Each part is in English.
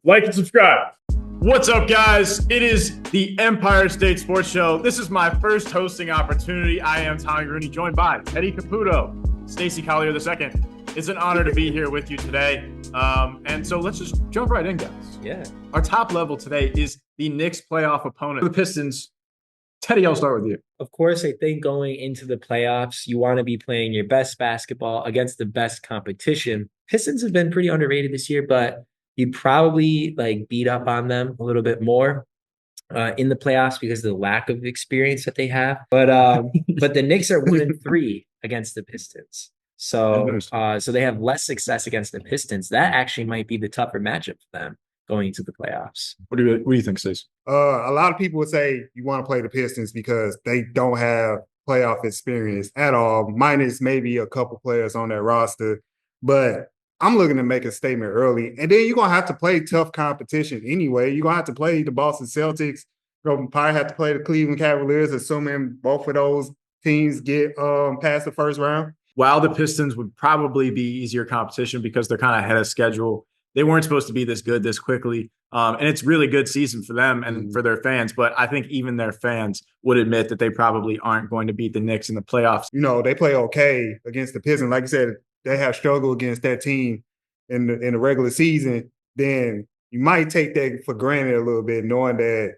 like and subscribe. What's up, guys? It is the Empire State Sports Show. This is my first hosting opportunity. I am Tommy Rooney, joined by Teddy Caputo, Stacy Collier II. It's an honor to be here with you today. And so let's just jump right in, guys. Yeah. Our top level today is the Knicks playoff opponent, the Pistons. Teddy, I'll start with you. Of course, I think going into the playoffs, you want to be playing your best basketball against the best competition. Pistons have been pretty underrated this year, but you probably beat up on them a little bit more in the playoffs because of the lack of experience that they have. But the Knicks are 1-3 against the Pistons. So they have less success against the Pistons. That actually might be the tougher matchup for them going into the playoffs. What do you think, Stacey? A lot of people would say you want to play the Pistons because they don't have playoff experience at all, minus maybe a couple players on that roster. But I'm looking to make a statement early. And then you're going to have to play tough competition anyway. You're going to have to play the Boston Celtics. You're going to probably have to play the Cleveland Cavaliers, assuming both of those teams get past the first round. While the Pistons would probably be easier competition because they're kind of ahead of schedule, they weren't supposed to be this good this quickly. And it's really good season for them and for their fans. But I think even their fans would admit that they probably aren't going to beat the Knicks in the playoffs. You know, they play okay against the Pistons. Like you said, they have struggled against that team in the regular season. Then you might take that for granted a little bit, knowing that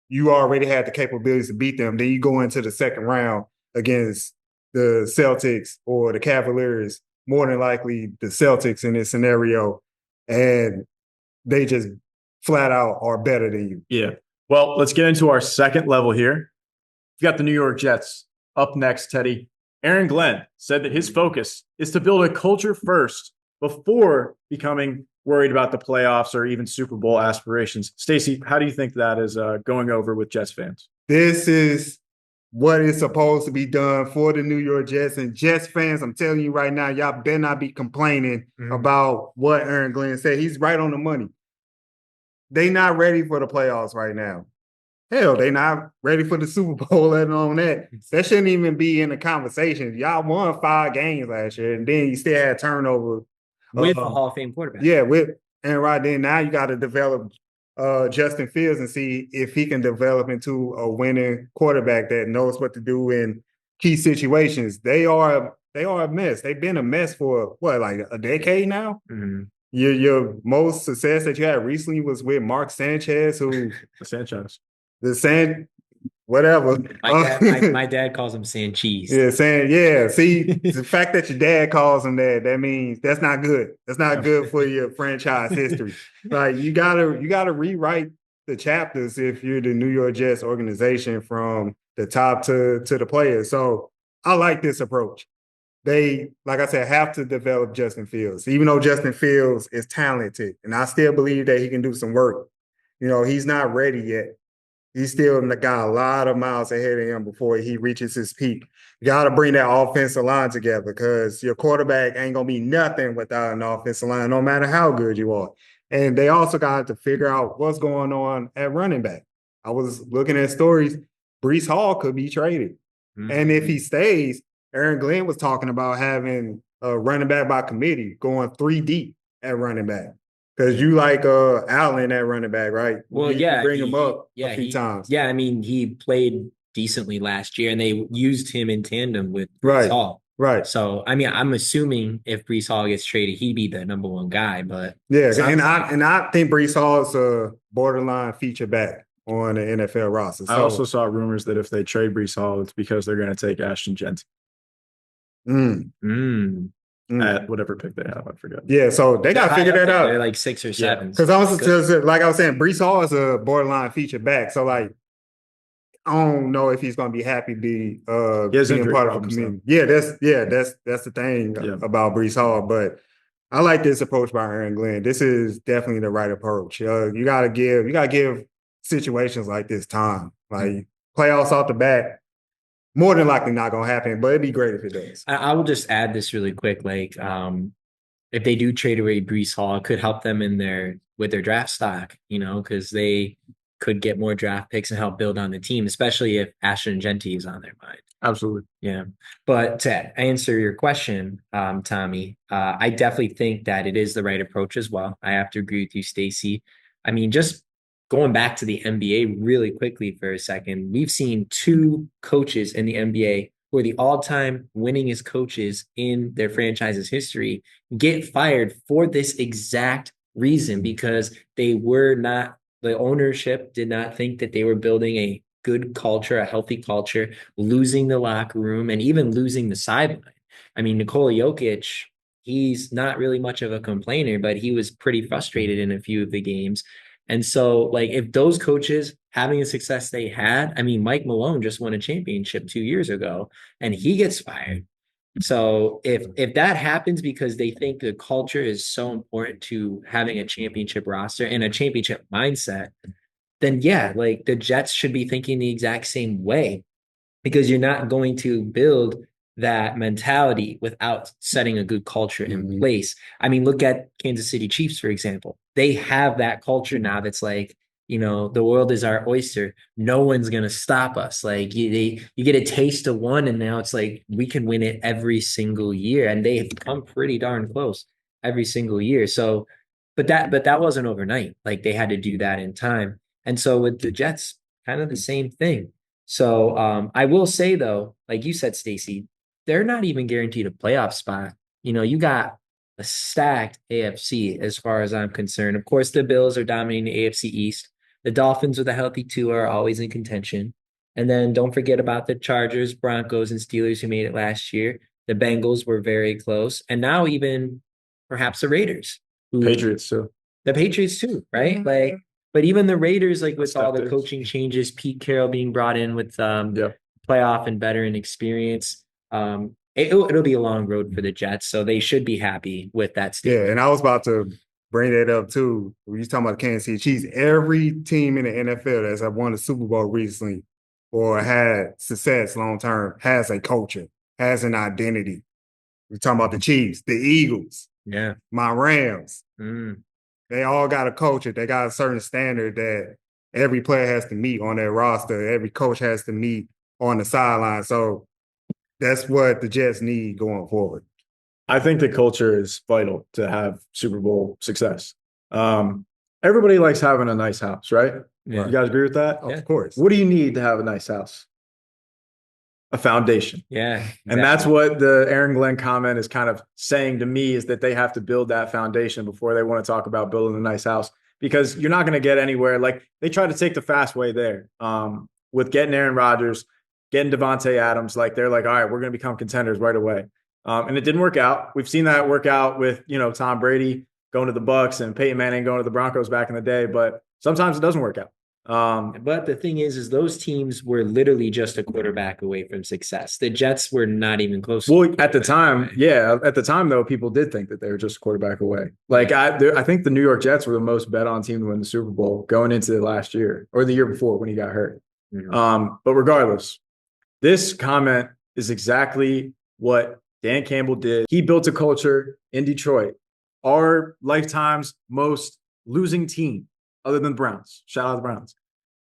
you already had the capabilities to beat them. Then you go into the second round against the Celtics or the Cavaliers, more than likely the Celtics in this scenario. And they just flat out are better than you. Yeah. Well, let's get into our second level here. We've got the New York Jets up next, Teddy. Aaron Glenn said that his focus is to build a culture first before becoming worried about the playoffs or even Super Bowl aspirations. Stacey, how do you think that is going over with Jets fans? This is what is supposed to be done for the New York Jets. And Jets fans, I'm telling you right now, y'all better not be complaining about what Aaron Glenn said. He's right on the money. They not ready for the playoffs right now. Hell, they not ready for the Super Bowl, let alone that. That shouldn't even be in the conversation. Y'all won 5 games last year, and then you still had turnover. With a Hall of Fame quarterback. Yeah, and right then now you got to develop Justin Fields and see if he can develop into a winning quarterback that knows what to do in key situations. They are a mess. They've been a mess for like a decade now. Mm-hmm. Your most success that you had recently was with Mark Sanchez, whatever. My dad calls him Sanchez. Yeah. See, the fact that your dad calls him that means that's not good. That's not good for your franchise history. Like you gotta rewrite the chapters if you're the New York Jets organization from the top to the players. So I like this approach. They, like I said, have to develop Justin Fields, even though Justin Fields is talented, and I still believe that he can do some work. You know, he's not ready yet. He's still got a lot of miles ahead of him before he reaches his peak. You got to bring that offensive line together because your quarterback ain't going to be nothing without an offensive line, no matter how good you are. And they also got to figure out what's going on at running back. I was looking at stories. Breece Hall could be traded. Mm-hmm. And if he stays, Aaron Glenn was talking about having a running back by committee, going 3 deep at running back. Because you like Allen at running back, right? Well, bring him up a few times. Yeah, I mean, he played decently last year, and they used him in tandem with Breece Hall. Right. So, I mean, I'm assuming if Breece Hall gets traded, he'd be the number 1 guy. But yeah, and I think Breece Hall is a borderline feature back on the NFL roster. So, I also saw rumors that if they trade Breece Hall, it's because they're going to take Ashton Jensen. At whatever pick they have, I forget. Yeah, so they got to figure that out. They're like 6 or 7. Because like I was saying, Breece Hall is a borderline feature back. So like, I don't know if he's going to be happy to be being part of a community. That's the thing about Breece Hall. But I like this approach by Aaron Glenn. This is definitely the right approach. You gotta give situations like this time. Like playoffs off the bat. More than likely not going to happen, but it'd be great if it does. I will just add this really quick. If they do trade away Breece Hall, it could help them with their draft stock, because they could get more draft picks and help build on the team, especially if Ashton Genty is on their mind. Absolutely. Yeah. But to answer your question, Tommy, I definitely think that it is the right approach as well. I have to agree with you, Stacey. I mean, just going back to the NBA really quickly for a second, we've seen two coaches in the NBA who are the all-time winningest coaches in their franchise's history get fired for this exact reason, because the ownership did not think that they were building a good culture, a healthy culture, losing the locker room and even losing the sideline. I mean, Nikola Jokic, he's not really much of a complainer, but he was pretty frustrated in a few of the games. And so, like, if those coaches having the success they had, I mean, Mike Malone just won a championship 2 years ago and he gets fired. So if that happens because they think the culture is so important to having a championship roster and a championship mindset, then yeah, like the Jets should be thinking the exact same way, because you're not going to build that mentality without setting a good culture in place. I mean, look at Kansas City Chiefs, for example. They have that culture now that's like, the world is our oyster. No one's going to stop us. Like you get a taste of one, and now it's like we can win it every single year. And they have come pretty darn close every single year. So, but that wasn't overnight. Like they had to do that in time. And so with the Jets, kind of the same thing. So I will say though, like you said, Stacey, they're not even guaranteed a playoff spot. You got a stacked AFC as far as I'm concerned. Of course, the Bills are dominating the AFC East. The Dolphins with a healthy Tua are always in contention. And then don't forget about the Chargers, Broncos, and Steelers who made it last year. The Bengals were very close. And now even perhaps the Raiders. Patriots too. The Patriots too, right? Like, but even the Raiders, like with all the coaching changes, Pete Carroll being brought in with playoff and veteran experience, it'll be a long road for the Jets, so they should be happy with that statement. Yeah, and I was about to bring that up too. When you talking about the Kansas City Chiefs, every team in the NFL that's won the Super Bowl recently or had success long term has a culture, has an identity. We're talking about the Chiefs, the Eagles, my Rams. They all got a culture. They got a certain standard that every player has to meet on their roster. Every coach has to meet on the sideline. So that's what the Jets need going forward. I think the culture is vital to have Super Bowl success. Everybody likes having a nice house, right? Yeah. You guys agree with that? Of course. What do you need to have a nice house? A foundation. Yeah. Exactly. And that's what the Aaron Glenn comment is kind of saying to me, is that they have to build that foundation before they want to talk about building a nice house, because you're not going to get anywhere. Like they tried to take the fast way there with getting Aaron Rodgers, getting Devontae Adams. Like they're like, all right, we're going to become contenders right away. And it didn't work out. We've seen that work out with, Tom Brady going to the Bucs and Peyton Manning going to the Broncos back in the day, but sometimes it doesn't work out. But the thing is those teams were literally just a quarterback away from success. The Jets were not even close. Well, at the time, though, people did think that they were just a quarterback away. Like I think the New York Jets were the most bet on team to win the Super Bowl going into last year or the year before when he got hurt. But regardless, this comment is exactly what Dan Campbell did. He built a culture in Detroit, our lifetime's most losing team other than the Browns. Shout out the Browns.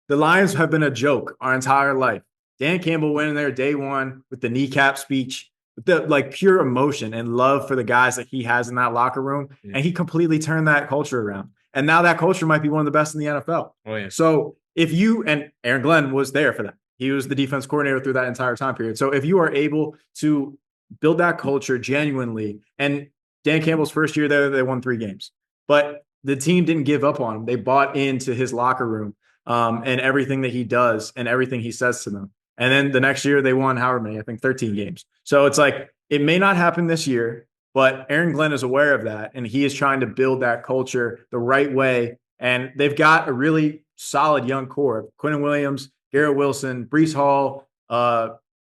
The Lions have been a joke our entire life. Dan Campbell went in there day one with the kneecap speech, with the pure emotion and love for the guys that he has in that locker room. Yeah. And he completely turned that culture around. And now that culture might be one of the best in the NFL. Oh, yeah. So and Aaron Glenn was there for that. He was the defense coordinator through that entire time period. So if you are able to build that culture genuinely, and Dan Campbell's first year there, they won 3 games. But the team didn't give up on him. They bought into his locker room and everything that he does and everything he says to them. And then the next year they won however many, I think 13 games. So it's like, it may not happen this year, but Aaron Glenn is aware of that. And he is trying to build that culture the right way. And they've got a really solid young core. Quinnen Williams, Garrett Wilson, Breece Hall,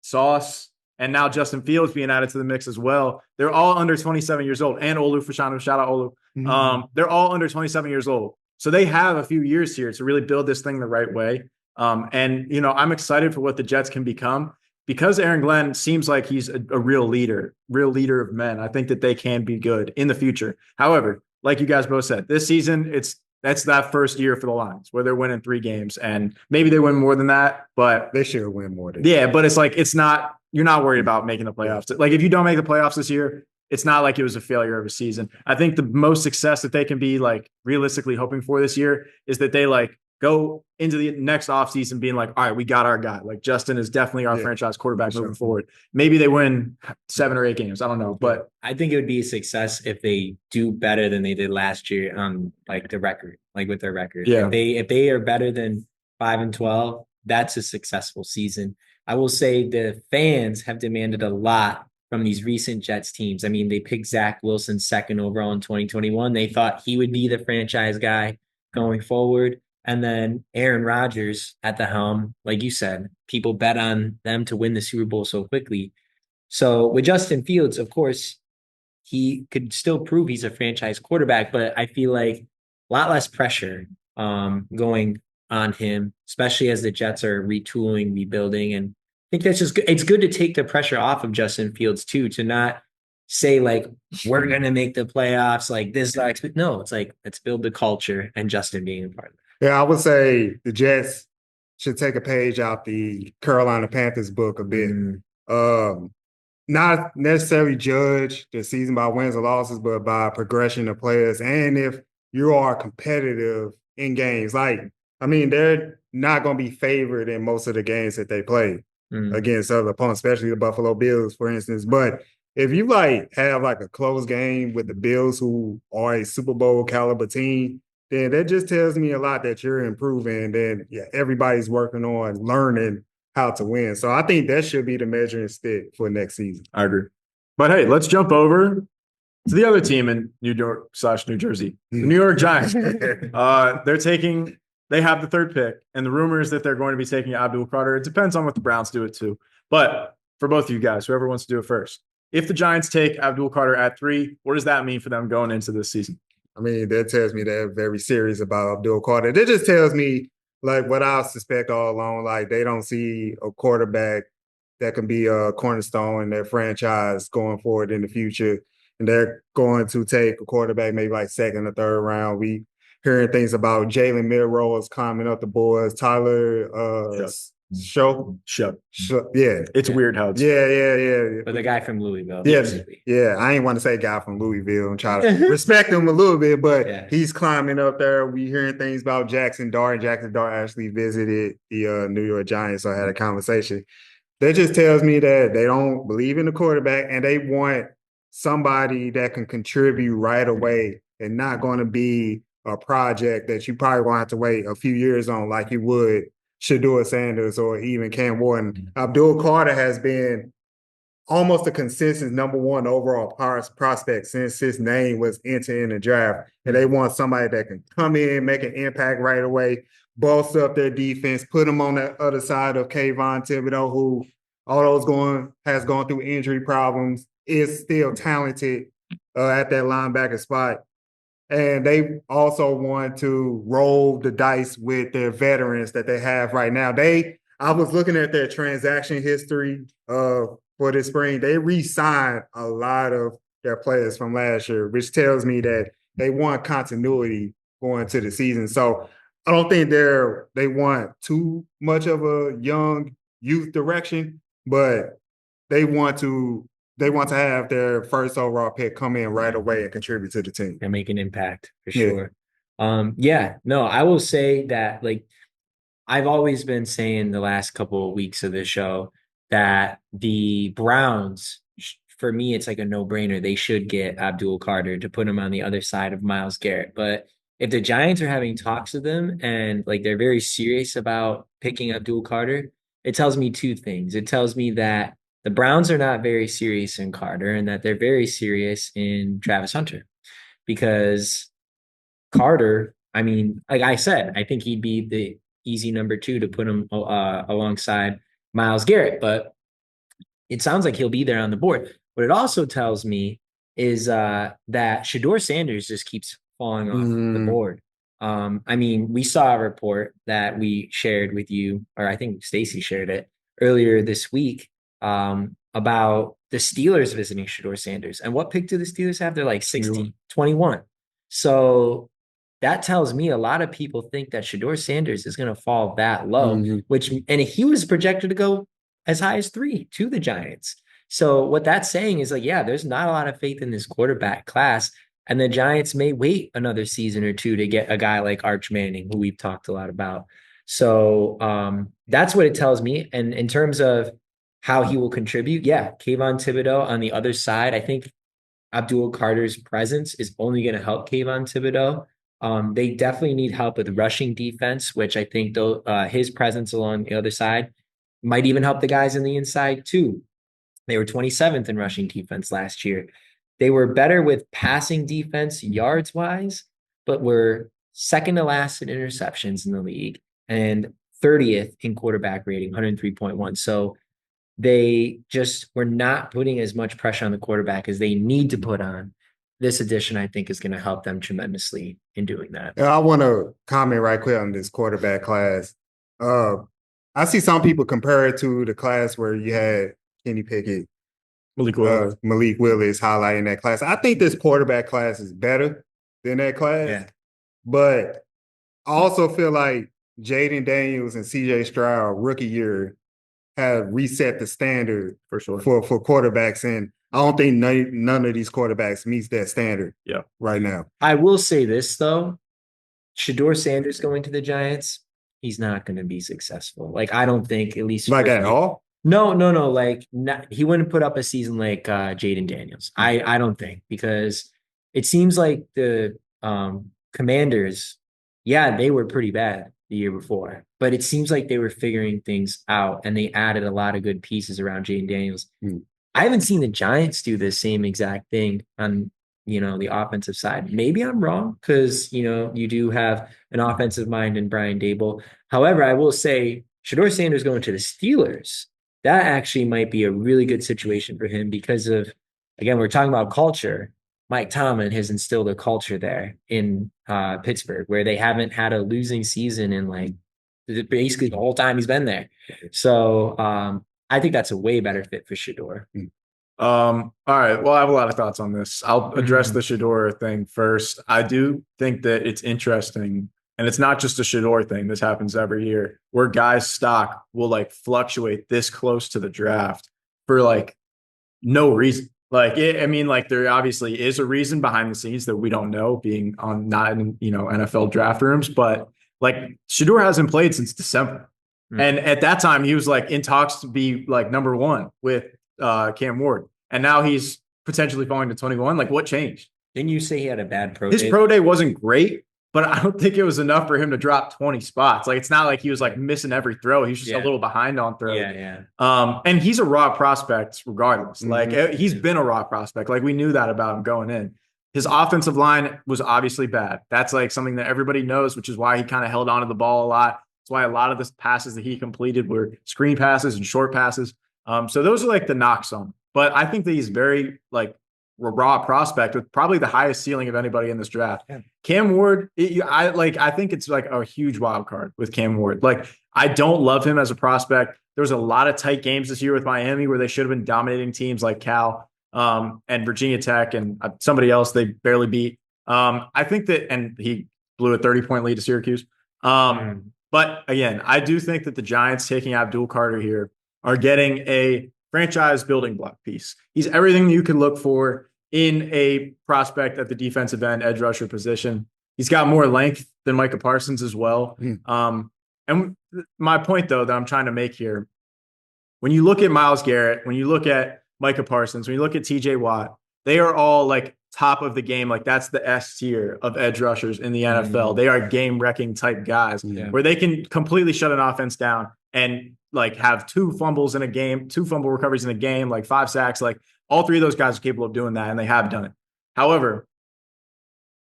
Sauce, and now Justin Fields being added to the mix as well. They're all under 27 years old. And Olu Fashanu, shout out Olu. They're all under 27 years old. So they have a few years here to really build this thing the right way. And I'm excited for what the Jets can become, because Aaron Glenn seems like he's a real leader of men. I think that they can be good in the future. However, like you guys both said, this season, that's that first year for the Lions where they're winning 3 games, and maybe they win more than that, but they should win more than that. Yeah, but it's like, you're not worried about making the playoffs. Like if you don't make the playoffs this year, it's not like it was a failure of a season. I think the most success that they can be like realistically hoping for this year is that they like go into the next offseason being like, all right, we got our guy. Like Justin is definitely our franchise quarterback moving forward. Maybe they win 7 or 8 games. I don't know. But I think it would be a success if they do better than they did last year on like the record, like with their record. Yeah. If they are better than 5-12, that's a successful season. I will say the fans have demanded a lot from these recent Jets teams. I mean, they picked Zach Wilson second overall in 2021. They thought he would be the franchise guy going forward. And then Aaron Rodgers at the helm, like you said, people bet on them to win the Super Bowl so quickly. So with Justin Fields, of course, he could still prove he's a franchise quarterback, but I feel like a lot less pressure going on him, especially as the Jets are retooling, rebuilding. And I think that's just good. It's good to take the pressure off of Justin Fields too, to not say like, we're going to make the playoffs like this. No, it's like, let's build the culture and Justin being a part of it. Yeah, I would say the Jets should take a page out the Carolina Panthers book a bit. Not necessarily judge the season by wins or losses, but by progression of players. And if you are competitive in games, like, I mean, they're not going to be favored in most of the games that they play against other opponents, especially the Buffalo Bills, for instance. But if you like have like a close game with the Bills, who are a Super Bowl caliber team, then that just tells me a lot that you're improving. Then everybody's working on learning how to win. So I think that should be the measuring stick for next season. I agree. But hey, let's jump over to the other team in New York/New Jersey, the New York Giants. They have the 3rd pick, and the rumor is that they're going to be taking Abdul Carter. It depends on what the Browns do it too. But for both of you guys, whoever wants to do it first, if the Giants take Abdul Carter at 3, what does that mean for them going into this season? I mean, that tells me they're very serious about Abdul Carter. That just tells me, like, what I suspect all along, like, they don't see a quarterback that can be a cornerstone in their franchise going forward in the future. And they're going to take a quarterback maybe like 2nd or 3rd round. We hearing things about Jalen Milrose climbing up the boards, Tyler Show. Yeah. It's weird how it's. Yeah. But the guy from Louisville. Yeah. I ain't want to say guy from Louisville and try to respect him a little bit, but he's climbing up there. We hearing things about Jackson Dart. Jackson Dart actually visited the New York Giants, so I had a conversation. That just tells me that they don't believe in the quarterback and they want somebody that can contribute right away and not going to be a project that you probably won't have to wait a few years on like you would Shedeur Sanders or even Cam Wharton. Abdul Carter has been almost a consistent number 1 overall prospect since his name was entered in the draft. And they want somebody that can come in, make an impact right away, bolster up their defense, put them on the other side of Kayvon Thibodeau, who, although has gone through injury problems, is still talented at that linebacker spot. And they also want to roll the dice with their veterans that they have right now. I was looking at their transaction history for this spring. They re-signed a lot of their players from last year, which tells me that they want continuity going to the season. So I don't think they want too much of a young youth direction, but they want to have their 1st overall pick come in right away and contribute to the team. And make an impact for sure. I will say that, like, I've always been saying the last couple of weeks of this show that the Browns, for me, it's like a no-brainer. They should get Abdul Carter to put him on the other side of Myles Garrett. But if the Giants are having talks with them and like they're very serious about picking Abdul Carter, it tells me 2 things. It tells me that the Browns are not very serious in Carter and that they're very serious in Travis Hunter, because Carter, I mean, like I said, I think he'd be the easy number 2 to put him alongside Myles Garrett, but it sounds like he'll be there on the board. What it also tells me is that Shedeur Sanders just keeps falling off the board. I mean, we saw a report that we shared with you, or I think Stacy shared it earlier this week, about the Steelers visiting Shedeur Sanders. And what pick do the Steelers have? They're like 21. So that tells me a lot of people think that Shedeur Sanders is going to fall that low, and he was projected to go as high as 3 to the Giants. So what that's saying is like, yeah, there's not a lot of faith in this quarterback class. And the Giants may wait another season or two to get a guy like Arch Manning, who we've talked a lot about. So that's what it tells me. And in terms of how he will contribute, yeah, Kayvon Thibodeau on the other side, I think Abdul Carter's presence is only going to help Kayvon Thibodeau. They definitely need help with rushing defense, which I think though his presence along the other side might even help the guys on the inside too. They were 27th in rushing defense last year. They were better with passing defense yards wise, but were second to last in interceptions in the league and 30th in quarterback rating, 103.1. So they just were not putting as much pressure on the quarterback as they need to put on. This addition, I think, is going to help them tremendously in doing that. I want to comment right quick on this quarterback class. I see some people compare it to the class where you had Kenny Pickett, Malik Willis highlighting that class. I think this quarterback class is better than that class, but I also feel like Jaden Daniels and CJ Stroud rookie year have reset the standard for sure for quarterbacks, and I don't think none of these quarterbacks meets that standard. Right now. I will say this though, Shedeur Sanders going to the Giants, he's not going to be successful. Like I don't think, at least like at all. No. Like he wouldn't put up a season like Jaden Daniels. I don't think, because it seems like the Commanders, yeah, they were pretty bad the year before, but it seems like they were figuring things out and they added a lot of good pieces around Jaden Daniels. I haven't seen the Giants do the same exact thing on, the offensive side. Maybe I'm wrong because, you do have an offensive mind in Brian Dable. However, I will say Shedeur Sanders going to the Steelers, that actually might be a really good situation for him because of, again, we're talking about culture. Mike Tomlin has instilled a culture there in Pittsburgh where they haven't had a losing season in like basically the whole time he's been there. So I think that's a way better fit for Shedeur. All right. Well, I have a lot of thoughts on this. I'll address the Shedeur thing first. I do think that it's interesting, and it's not just a Shedeur thing. This happens every year where guys' stock will like fluctuate this close to the draft for like no reason. Like, there obviously is a reason behind the scenes that we don't know, being on not in, NFL draft rooms, but like Shedeur hasn't played since December. And at that time he was like in talks to be like number one with Cam Ward. And now he's potentially falling to 21. Like what changed? Didn't you say he had a bad pro day? His pro day wasn't great, but I don't think it was enough for him to drop 20 spots. Like, it's not like he was like missing every throw. He was just a little behind on throws. And he's a raw prospect regardless. Like he's been a raw prospect. Like we knew that about him going in. His offensive line was obviously bad. That's like something that everybody knows, which is why he kind of held onto the ball a lot. That's why a lot of the passes that he completed were screen passes and short passes. So those are like the knocks on him. But I think that he's very like raw prospect with probably the highest ceiling of anybody in this draft. Cam Ward, I think it's like a huge wild card with Cam Ward. Like I don't love him as a prospect. There was a lot of tight games this year with Miami where they should have been dominating teams like Cal and Virginia Tech and somebody else they barely beat. I think that, and he blew a 30-point lead to Syracuse. But again, I do think that the Giants taking Abdul Carter here are getting a franchise building block piece. He's everything you can look for in a prospect at the defensive end edge rusher position. He's got more length than Micah Parsons as well. And my point, though, that I'm trying to make here, when you look at Myles Garrett, when you look at Micah Parsons, when you look at TJ Watt, they are all like top of the game. Like that's the S tier of edge rushers in the NFL. They are game-wrecking type guys where they can completely shut an offense down and like have 2 fumbles in a game, 2 fumble recoveries in a game, like 5 sacks. Like all 3 of those guys are capable of doing that, and they have done it. However,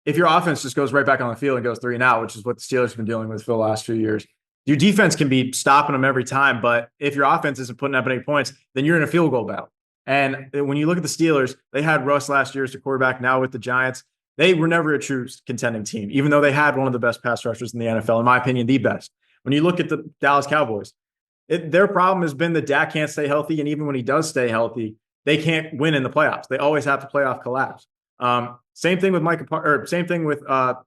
if your offense just goes right back on the field and goes 3 and out, which is what the Steelers have been dealing with for the last few years, your defense can be stopping them every time. But if your offense isn't putting up any points, then you're in a field goal battle. And when you look at the Steelers, they had Russ last year as the quarterback. Now with the Giants, they were never a true contending team, even though they had one of the best pass rushers in the NFL, in my opinion, the best. When you look at the Dallas Cowboys, their problem has been that Dak can't stay healthy. And even when he does stay healthy, they can't win in the playoffs. They always have to playoff collapse. Same thing with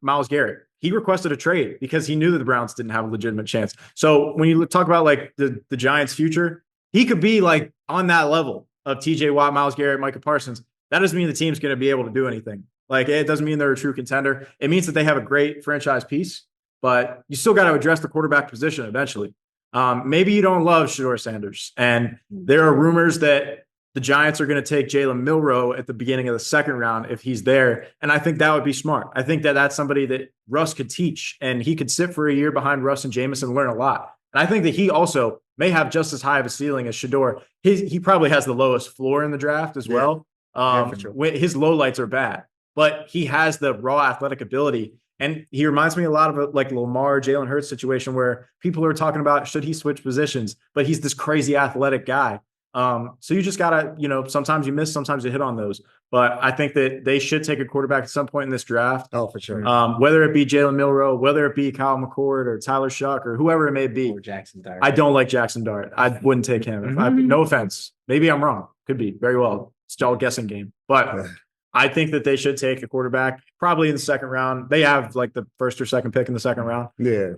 Myles Garrett. He requested a trade because he knew that the Browns didn't have a legitimate chance. So when you talk about like the Giants' future, he could be like on that level of TJ Watt, Myles Garrett, Micah Parsons, that doesn't mean the team's going to be able to do anything. Like, it doesn't mean they're a true contender. It means that they have a great franchise piece, but you still got to address the quarterback position eventually. Maybe you don't love Shedeur Sanders, and there are rumors that the Giants are going to take Jalen Milroe at the beginning of the second round if he's there, and I think that would be smart. I think that that's somebody that Russ could teach, and he could sit for a year behind Russ and Jameis and learn a lot. And I think that he also may have just as high of a ceiling as Shedeur. He probably has the lowest floor in the draft as well. Sure. His lowlights are bad, but he has the raw athletic ability. And he reminds me a lot of like Lamar, Jalen Hurts situation where people are talking about should he switch positions, but he's this crazy athletic guy. So you just gotta, sometimes you miss, sometimes you hit on those. But I think that they should take a quarterback at some point in this draft. Oh, for sure. Whether it be Jalen Milroe, whether it be Kyle McCord or Tyler Shuck or whoever it may be. Or Jackson Dart. I don't like Jackson Dart. I wouldn't take him. No offense. Maybe I'm wrong. Could be. Very well. It's all a guessing game. But I think that they should take a quarterback probably in the second round. They have like the first or second pick in the second round. Yeah.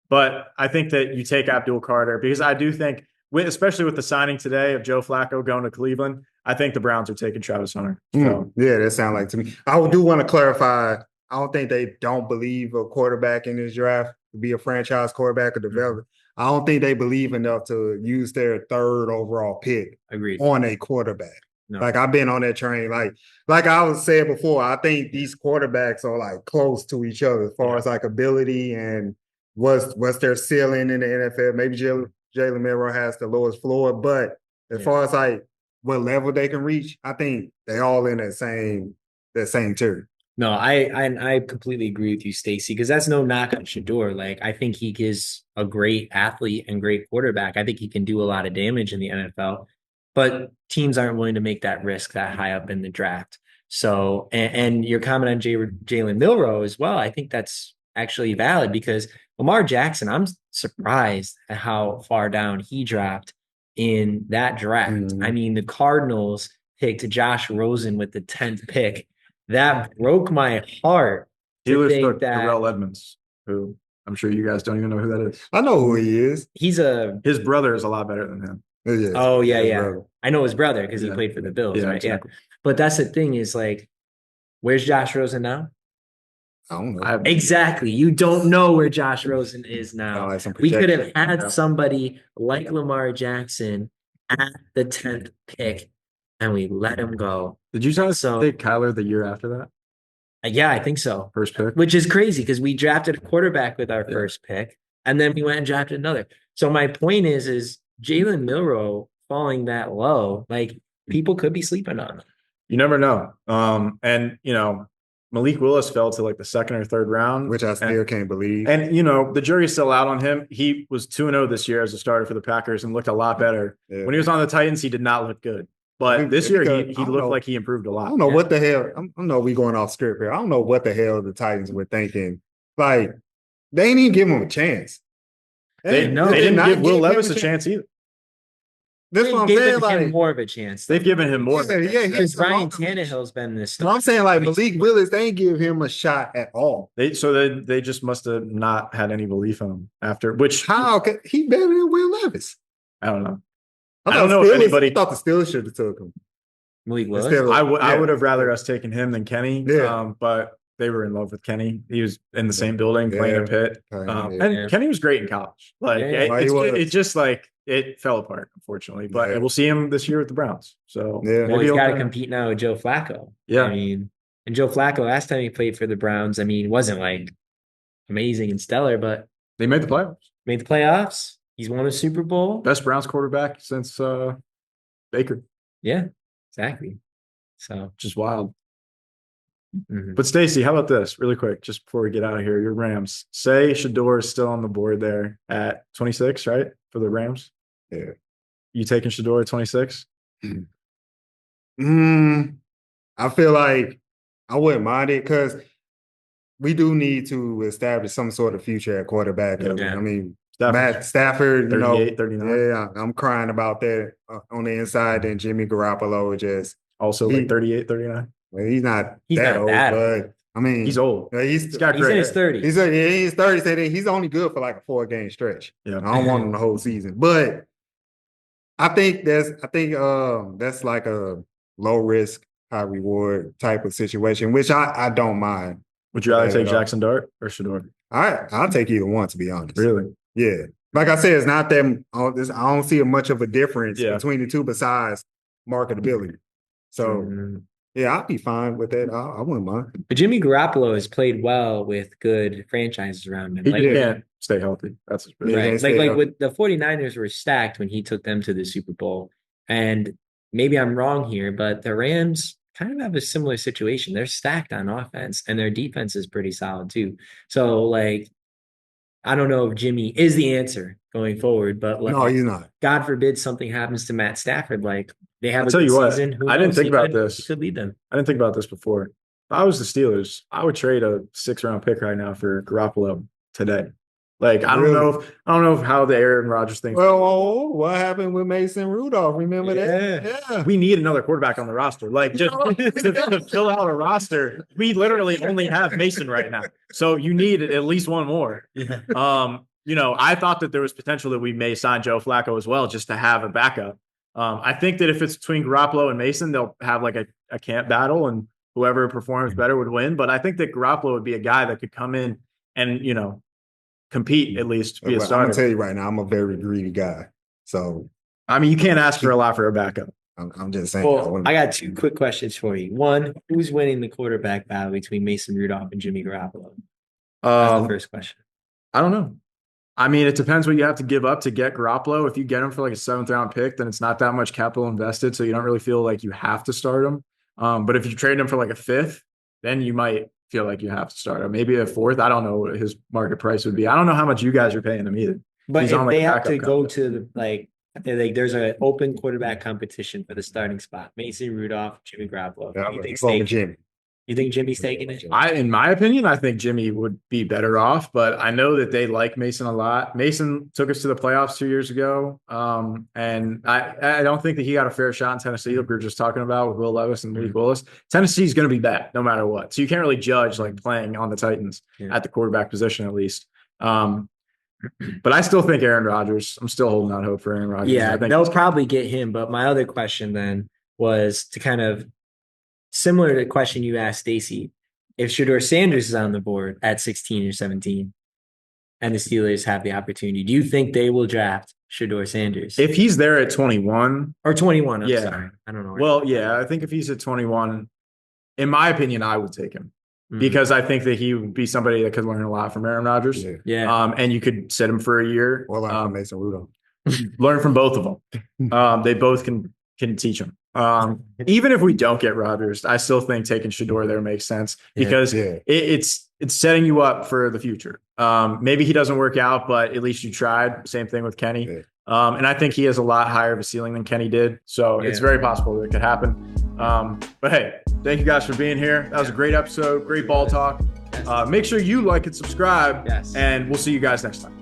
But I think that you take Abdul Carter because I do think, especially with the signing today of Joe Flacco going to Cleveland, I think the Browns are taking Travis Hunter. So. Yeah, that sounds like to me. I do want to clarify. I don't think they don't believe a quarterback in this draft to be a franchise quarterback or developer. I don't think they believe enough to use their third overall pick on a quarterback. No. Like, I've been on that train. Like I was saying before, I think these quarterbacks are like close to each other as far as like ability and what's their ceiling in the NFL. Maybe Jalen Milroe has the lowest floor, but as far as like what level they can reach, I think they all in that same tier. No, I completely agree with you, Stacey, because that's no knock on Shedeur. Like, I think he is a great athlete and great quarterback. I think he can do a lot of damage in the NFL. But teams aren't willing to make that risk that high up in the draft. So, and your comment on Jalen Milroe as well, I think that's actually valid because Lamar Jackson, I'm surprised at how far down he dropped in that draft. I mean, the Cardinals picked Josh Rosen with the 10th pick. That broke my heart. Steelers took Terrell Edmonds, who I'm sure you guys don't even know who that is. I know who he is. His brother is a lot better than him. Oh, yeah. Brother. I know his brother because he played for the Bills, right? Exactly. Yeah. But that's the thing is, like, where's Josh Rosen now? I don't know. Exactly. You don't know where Josh Rosen is now. We could have had somebody like Lamar Jackson at the 10th pick, and we let him go. Did you guys take Kyler the year after that? Yeah, I think so. First pick? Which is crazy because we drafted a quarterback with our first pick, and then we went and drafted another. So my point is Jalen Milroe falling that low, like, people could be sleeping on him. You never know. And, Malik Willis fell to like the second or third round. Which I still can't believe. And, the jury's still out on him. He was 2-0 this year as a starter for the Packers and looked a lot better. Yeah. When he was on the Titans, he did not look good. But this year, he looked like he improved a lot. I don't know what the hell. I know we going off script here. I don't know what the hell the Titans were thinking. Like, they ain't even give him a chance. They didn't give Will Levis a chance either. That's what I'm saying. Like, more of a chance. They've given him more. Because Ryan Tannehill's been this. I'm saying, like, Malik Willis, they ain't give him a shot at all. They just must have not had any belief in him after. Which how could he better than Will Levis? I don't know. I don't know if anybody. I thought the Steelers should have took him. Malik Willis. I would have rather us taken him than Kenny. Yeah. But they were in love with Kenny. He was in the same building playing at Pitt. And Kenny was great in college. Like, it just like it fell apart, unfortunately. But we'll see him this year with the Browns. So well, he's got to compete now with Joe Flacco. Yeah. I mean, and Joe Flacco, last time he played for the Browns, I mean, wasn't like amazing and stellar, but they made the playoffs. He's won a Super Bowl. Best Browns quarterback since Baker. Yeah, exactly. So just wild. Mm-hmm. But Stacey, how about this really quick, just before we get out of here, your Rams, say Shedeur is still on the board there at 26, right? For the Rams. Yeah. You taking Shedeur at 26? I feel like I wouldn't mind it because we do need to establish some sort of future at quarterback. I mean, Matt Stafford, 39. Yeah, I'm crying about that on the inside. And Jimmy Garoppolo just also like 38, 39. Well, he's not that old, but I mean, he's old. He's in his 30s. He's in his 30s. He's only good for like a 4-game stretch. Yeah, I don't want him the whole season, but I think that's like a low risk, high reward type of situation, which I don't mind. Would you rather Yeah, take at all. Jackson Dart or Shador? I'll take either one, to be honest. Really? Yeah. Like I said, it's not that I don't see much of a difference Yeah. between the two besides marketability. So yeah, I'll be fine with that. I wouldn't mind. But Jimmy Garoppolo has played well with good franchises around him. He Like, can't stay healthy. That's his Yeah, right. can't stay Like healthy. with the 49ers were stacked when he took them to the Super Bowl. And maybe I'm wrong here, but the Rams kind of have a similar situation. They're stacked on offense and their defense is pretty solid too. So like, I don't know if Jimmy is the answer going forward, but like, No, he's not. God forbid something happens to Matt Stafford. Like they have I'll a tell good you what, season. Who I didn't knows? think He about could- this. He could lead them. I didn't think about this before. If I was the Steelers, I would trade a 6th-round pick right now for Garoppolo today. Like I don't Really? know if how the Aaron Rodgers thing. Well, what happened with Mason Rudolph? Remember that? Yeah. We need another quarterback on the roster. Like just to fill out a roster, we literally only have Mason right now. So you need at least one more. I thought that there was potential that we may sign Joe Flacco as well, just to have a backup. I think that if it's between Garoppolo and Mason, they'll have like a camp battle, and whoever performs better would win. But I think that Garoppolo would be a guy that could come in and compete, at least be a Well, I'm starter. gonna tell you right now, I'm a very greedy guy. So I mean, you can't ask for a lot for a backup. I'm just saying. Well, I got two quick questions for you. One, who's winning the quarterback battle between Mason Rudolph and Jimmy Garoppolo? That's the first question. I don't know. I mean, it depends what you have to give up to get Garoppolo. If you get him for like a 7th-round pick, then it's not that much capital invested, so you don't really feel like you have to start him. But if you trade him for like a 5th, then you might feel like you have to start him. Maybe a 4th. I don't know what his market price would be. I don't know how much you guys are paying him either. But He's if on, like, they a have to backup go contract. to there's an open quarterback competition for the starting spot. Mason Rudolph, Jimmy Garoppolo. Yeah, You think it's over Jimmy? Jimmy. You think Jimmy's taking it? In my opinion, I think Jimmy would be better off, but I know that they like Mason a lot. Mason took us to the playoffs 2 years ago, and I don't think that he got a fair shot in Tennessee, like we were just talking about with Will Levis and Malik Willis. Tennessee's going to be bad no matter what, so you can't really judge like playing on the Titans at the quarterback position at least. But I still think Aaron Rodgers. I'm still holding out hope for Aaron Rodgers. Yeah, I think they'll probably get him. But my other question then was to kind of similar to the question you asked Stacy. If Shador Sanders is on the board at 16 or 17 and the Steelers have the opportunity, do you think they will draft Shador Sanders? if he's there at 21 or 21, I'm Yeah. sorry. I don't know. Well, yeah, I think if he's at 21, in my opinion, I would take him because I think that he would be somebody that could learn a lot from Aaron Rodgers. Yeah. And you could set him for a year. Or like Mason Rudolph. Learn from both of them. They both can teach him. Even if we don't get Rodgers, I still think taking Shador there makes sense because it's setting you up for the future. Maybe he doesn't work out, but at least you tried. Same thing with Kenny. Yeah. And I think he has a lot higher of a ceiling than Kenny did. So it's very possible that it could happen. But hey, thank you guys for being here. That was a great episode, great ball talk. Make sure you like and subscribe, and we'll see you guys next time.